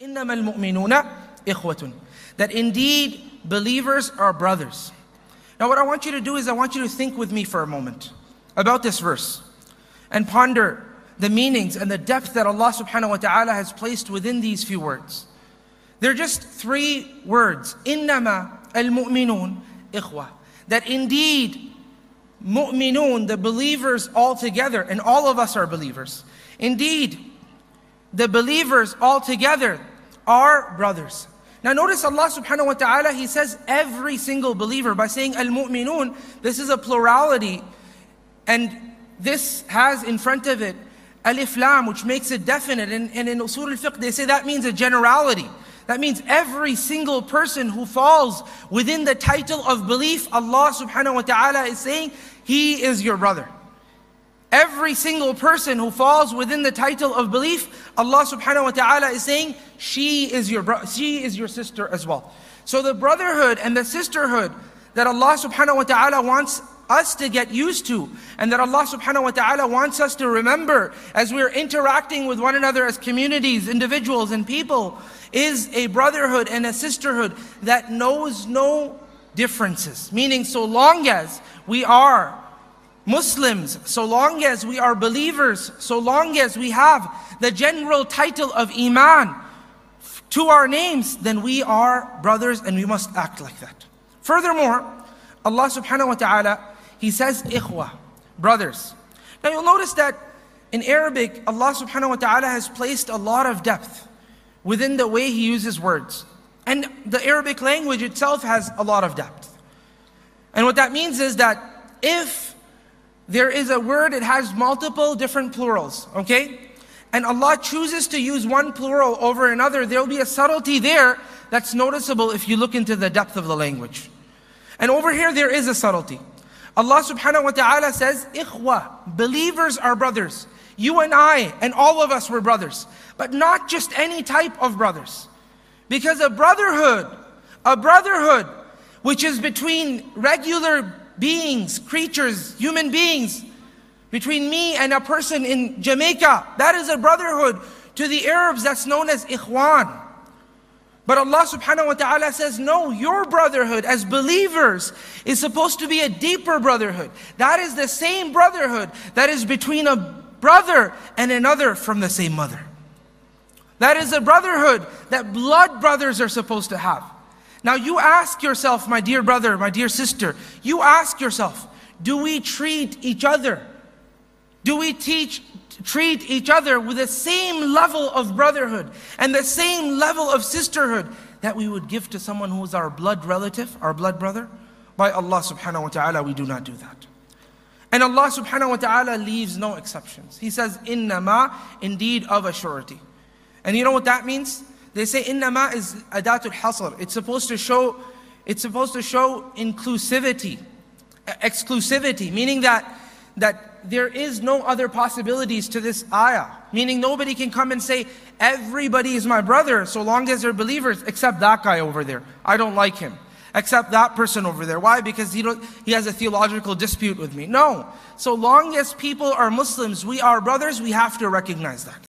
إِنَّمَا الْمُؤْمِنُونَ إِخْوَةٌ. That indeed believers are brothers. Now what I want you to do is I want you to think with me for a moment about this verse and ponder the meanings and the depth that Allah subhanahu wa ta'ala has placed within these few words. They're just 3 words. إِنَّمَا الْمُؤْمِنُونَ إِخْوَةٌ. That indeed mu'minun, the believers all together, and all of us are believers. Indeed, the believers all together are brothers. Now notice Allah subhanahu wa ta'ala, He says every single believer by saying al-mu'minun. This is a plurality, and this has in front of it alif lam, which makes it definite. And in usul al-fiqh they say that means a generality. That means every single person who falls within the title of belief, Allah subhanahu wa ta'ala is saying, he is your brother. Every single person who falls within the title of belief, Allah subhanahu wa ta'ala is saying, she is your sister as well. So the brotherhood and the sisterhood that Allah subhanahu wa ta'ala wants us to get used to, and that Allah subhanahu wa ta'ala wants us to remember as we're interacting with one another as communities, individuals and people, is a brotherhood and a sisterhood that knows no differences. Meaning, so long as we are Muslims, so long as we are believers, so long as we have the general title of Iman to our names, then we are brothers and we must act like that. Furthermore, Allah subhanahu wa ta'ala, He says ikhwa, brothers. Now you'll notice that in Arabic, Allah subhanahu wa ta'ala has placed a lot of depth within the way He uses words. And the Arabic language itself has a lot of depth. And what that means is that if there is a word, it has multiple different plurals, okay? And Allah chooses to use one plural over another, there will be a subtlety there that's noticeable if you look into the depth of the language. And over here there is a subtlety. Allah subhanahu wa ta'ala says, ikhwa, believers are brothers. You and I and all of us were brothers. But not just any type of brothers. Because a brotherhood which is between regular beings, creatures, human beings, between me and a person in Jamaica, that is a brotherhood. To the Arabs, that's known as ikhwan. But Allah subhanahu wa ta'ala says, no, your brotherhood as believers is supposed to be a deeper brotherhood. That is the same brotherhood that is between a brother and another from the same mother. That is a brotherhood that blood brothers are supposed to have. Now you ask yourself, my dear brother, my dear sister, you ask yourself, do we treat each other? Do we treat each other with the same level of brotherhood and the same level of sisterhood that we would give to someone who is our blood relative, our blood brother? By Allah subhanahu wa ta'ala, we do not do that. And Allah subhanahu wa ta'ala leaves no exceptions. He says, innama, indeed of a surety. And you know what that means? They say innama is adatul hasr. It's supposed to show inclusivity, exclusivity, meaning that there is no other possibilities to this ayah. Meaning nobody can come and say, everybody is my brother so long as they're believers, except that guy over there. I don't like him. Except that person over there. Why? Because he has a theological dispute with me. No. So long as people are Muslims, we are brothers, we have to recognize that.